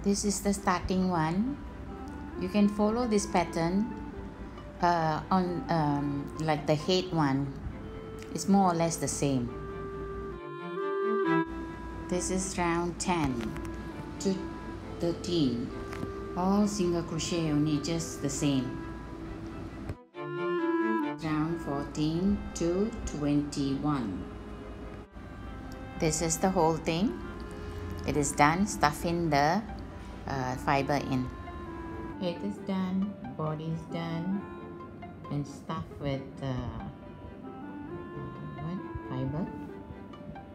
This is the starting one. You can follow this pattern on like the head one. It's more or less the same. This is round 10 to 13. All single crochet, only just the same. Round 14 to 21. This is the whole thing. It is done. Stuffing the fiber in. Head is done, body is done, and stuff with fiber.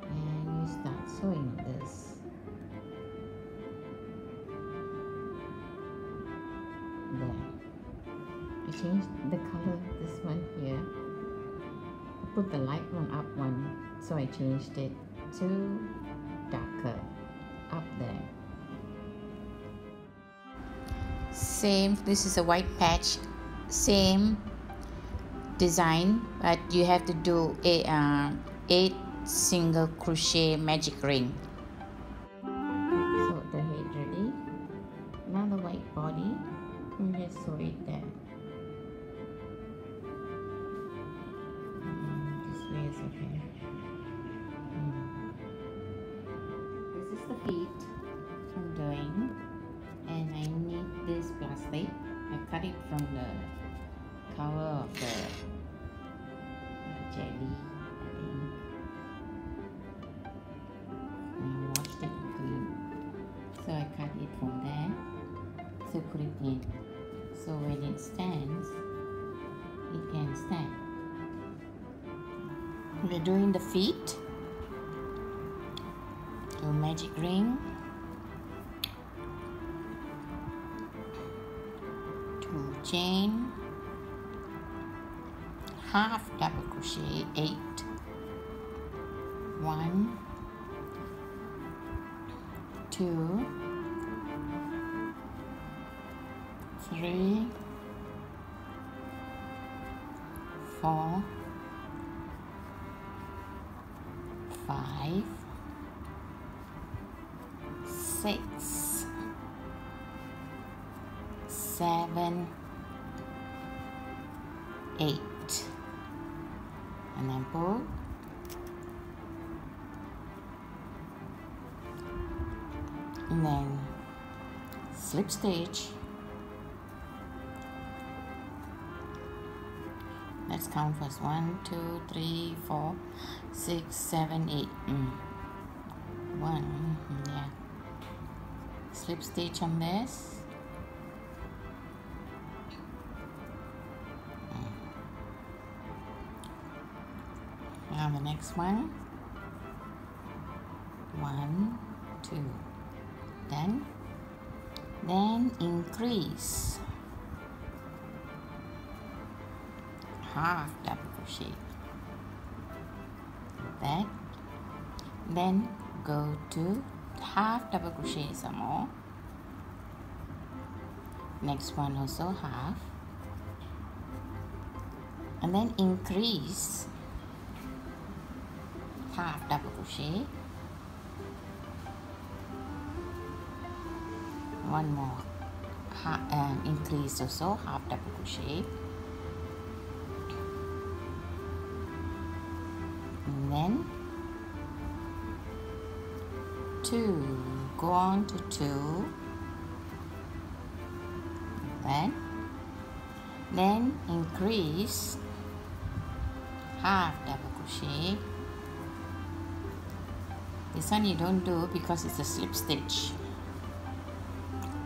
And you start sewing this. There. I changed the color. This one here. I put the light one up one, so I changed it to darker up there. Same, this is a white patch, same design, but you have to do a 8 single crochet magic ring. So the head ready. Now the white body, and just sew it there. This way is okay. This is the feet I'm doing. And I need this plastic. I cut it from the cover of the jelly, I think. And I washed it clean. So I cut it from there. So put it in. So when it stands, it can stand. We're doing the feet. So magic ring. 2 chain, half double crochet, 8, 1, 2, 3, 4, 5, 6, 7, 8, and then pull, and then slip stitch. Let's count first. 1, 2, 3, 4, 6, 7, 8. 1, yeah. Slip stitch on this. Now the next one. 1, 2. Then increase. Half double crochet. Like that. Then go to half double crochet some more. Next one also half. And then increase half double crochet, one more increase also half double crochet, and then 2, go on to 2, then increase half double crochet. This one you don't do because it's a slip stitch.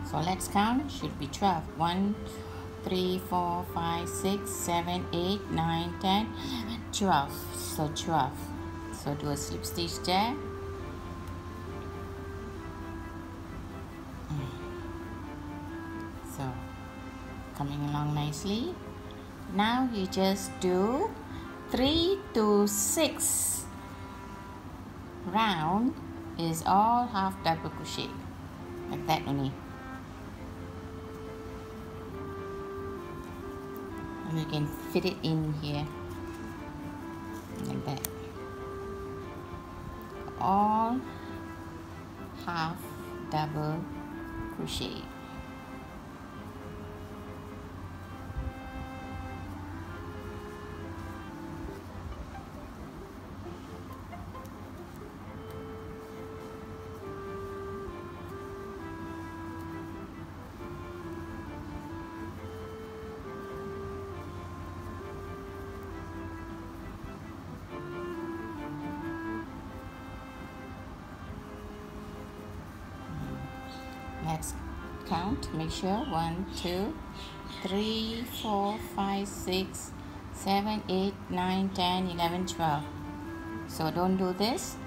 So let's count. Should be 12. 1, 3, 4, 5, 6, 7, 8, 9, 10, 12. So 12. So do a slip stitch there. So coming along nicely. Now you just do 3 to 6 round is all half double crochet, like that only. And you can fit it in here like that. All half double crochet. Let's count. Make sure 1, 2, 3, 4, 5, 6, 7, 8, 9, 10, 11, 12. So don't do this.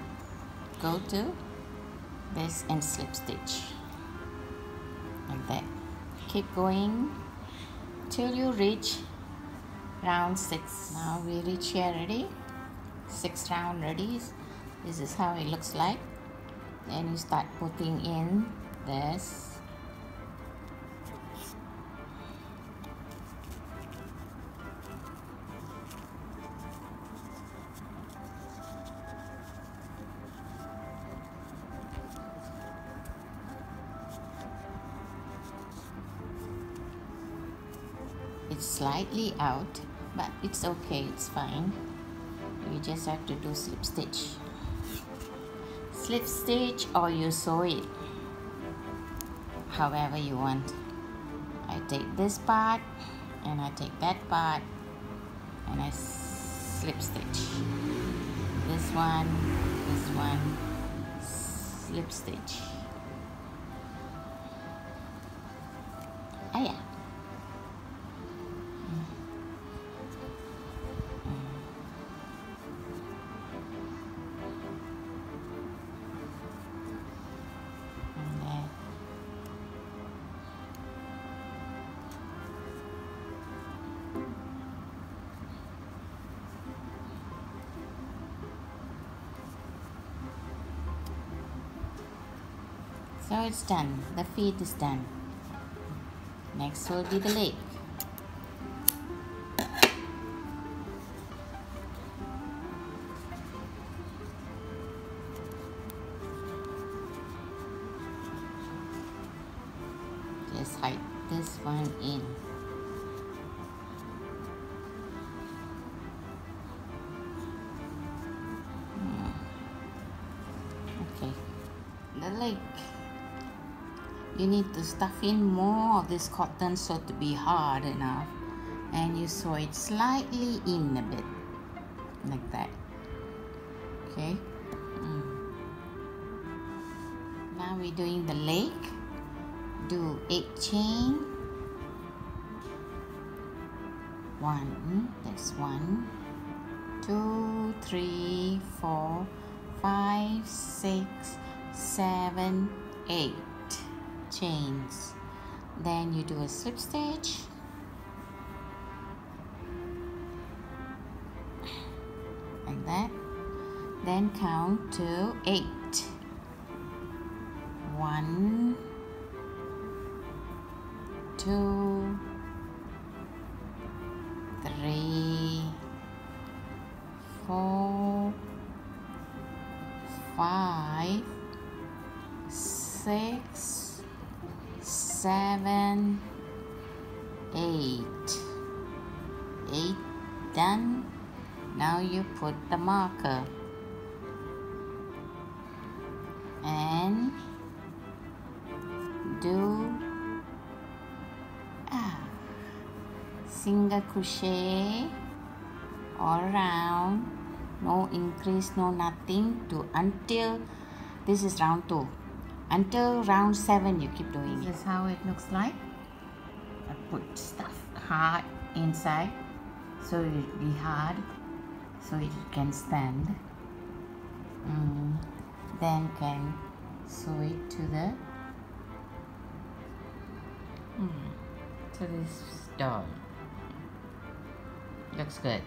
Go to this and slip stitch like that. Keep going till you reach round 6. Now we reach here already. 6th round ready. This is how it looks like. Then you start putting in this. It's slightly out, but it's okay, it's fine. You just have to do slip stitch. Slip stitch, or you sew it however you want. I take this part and I take that part and I slip stitch. This one, slip stitch. Ah, yeah. So it's done. The feet is done. Next will be the leg. Just hide this one in. Okay. The leg. You need to stuff in more of this cotton so to be hard enough, and you sew it slightly in a bit like that. Okay. Now we're doing the leg. Do 8 chain. 1, that's 1, 2, 3, 4, 5, 6, 7, 8 chains. Then you do a slip stitch like that. Then count to 8. 1, 2, 3, 4, 5, 6, 7, 8. 8 done. Now you put the marker and do single crochet all around, no increase, no nothing, to until this is round 2. Until round 7 you keep doing it. This is how it looks like. I put stuff hard inside so it will be hard so it can stand. Then can sew it to the this doll. Looks good.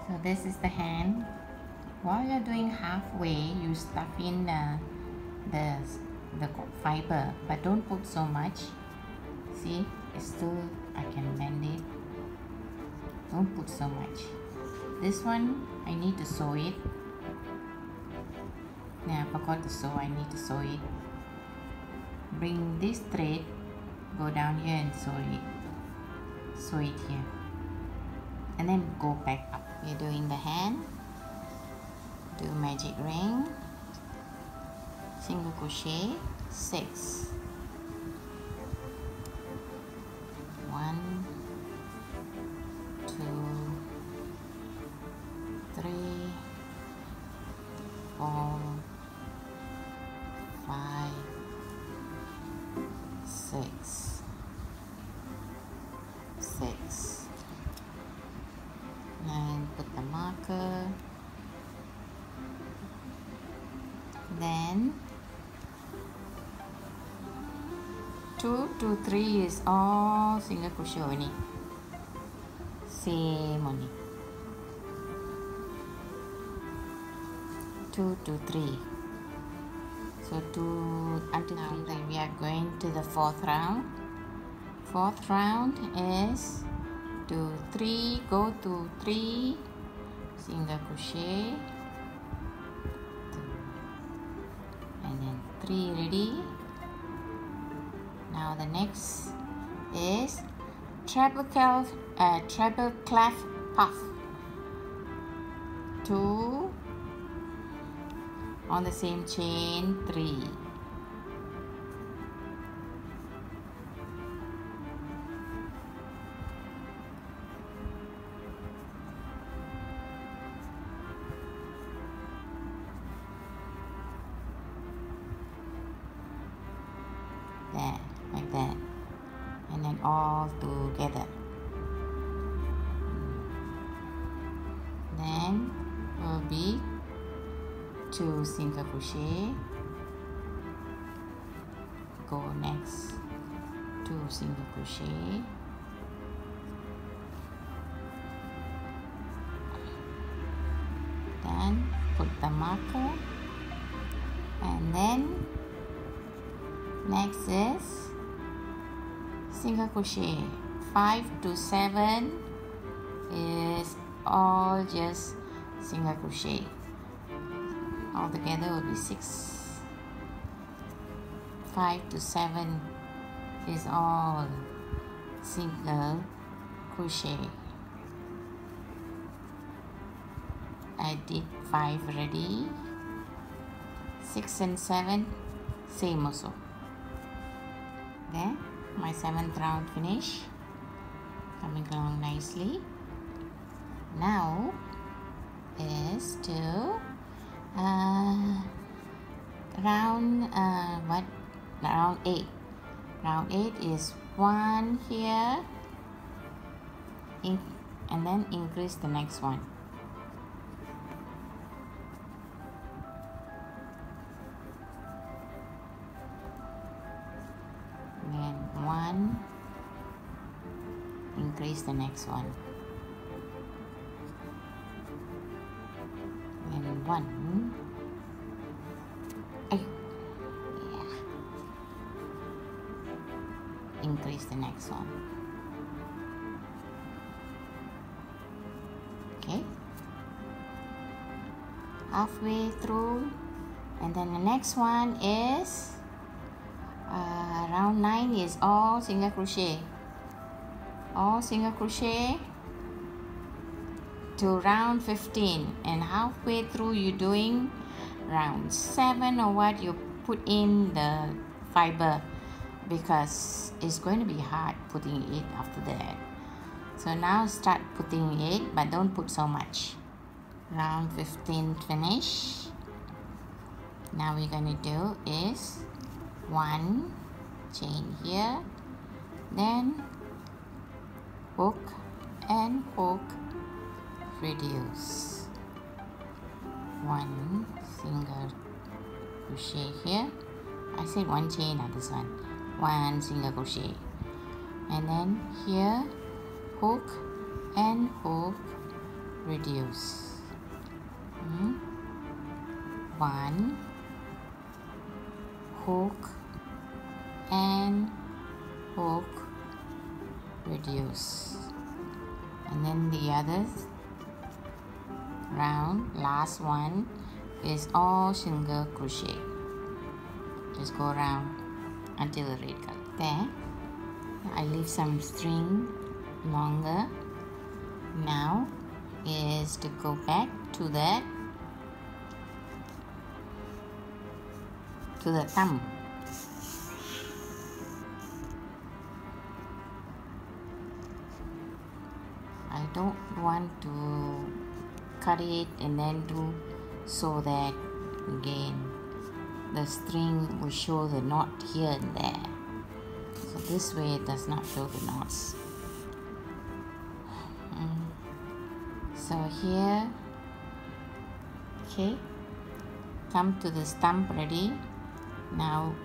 So this is the hand. While you're doing halfway, you stuff in the fiber, but don't put so much. See, it's still, I can bend it Don't put so much. This one I need to sew it. Yeah, I forgot to sew. I need to sew it. Bring this thread, go down here and sew it. Sew it here. And then go back up. We're doing the hand. Do magic ring. Single crochet 6. 1, 2, 3, 4, 5, 6, 6. And put the marker. Then 2 to 3 is all single crochet only. Same only. 2 to 3. So 2 until now we are going to the 4th round. 4th round is 2, 3, go to 3, single crochet, 2, and then 3 ready. Now the next is treble clef puff. 2 on the same chain, 3. There, like that, and then all together. Then will be 2 single crochet, go next 2 single crochet, then put the marker, and then next is single crochet. 5 to 7 is all just single crochet. Altogether will be 6. 5 to 7 is all single crochet. I did 5 already. 6 and 7 same also. There, my 7th round finish, coming along nicely. Now is to round round 8. Round 8 is 1 here, and then increase the next one. Then 1, increase the next one. Then 1. Yeah. Increase the next one. Okay. Halfway through, and then the next one is round 9 is all single crochet. All single crochet to round 15, and halfway through you're doing round 7 or what, you put in the fiber because it's going to be hard putting it after that. So now start putting it, but don't put so much. Round 15 finish. Now we're going to do is 1 chain here, then hook and hook, reduce. 1 single crochet here. I said 1 chain on this one. 1 single crochet, and then here hook and hook, reduce. 1 hook and hook, reduce. and then the others round. Last one is all single crochet. Just go around until the red color. There, I leave some string longer. Now is to go back to the thumb. I don't want to cut it and then do so that again the string will show the knot here and there. So this way it does not show the knots. So here, okay, come to the stump ready. Now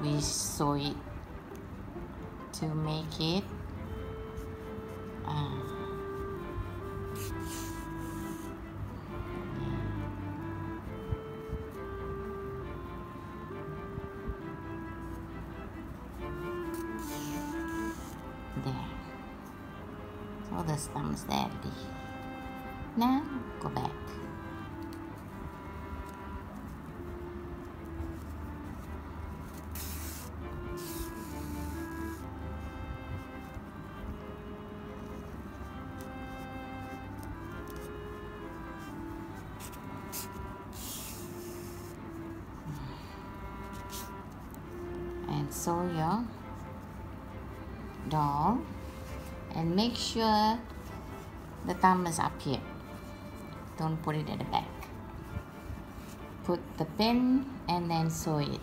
we sew it to make it there. So the stump's there ready. Now go back. And sew your doll and make sure the thumb is up here. Don't put it at the back. Put the pin and then sew it.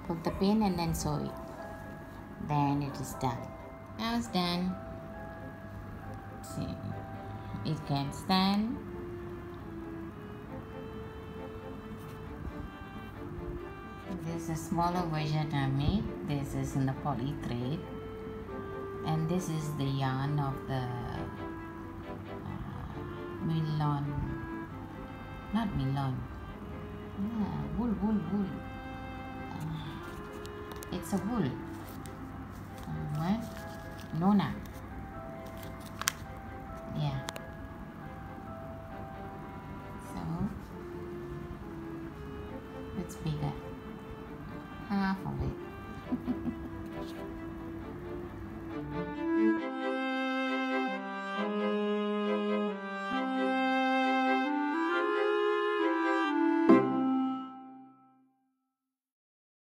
Put the pin and then sew it. Then it is done. Now it's done. See, it can stand. This is a smaller version I made. This is in the poly thread, and this is the yarn of the Milon, not Milon, wool. It's a wool. What? Nona. Yeah. So it's bigger. Half of it.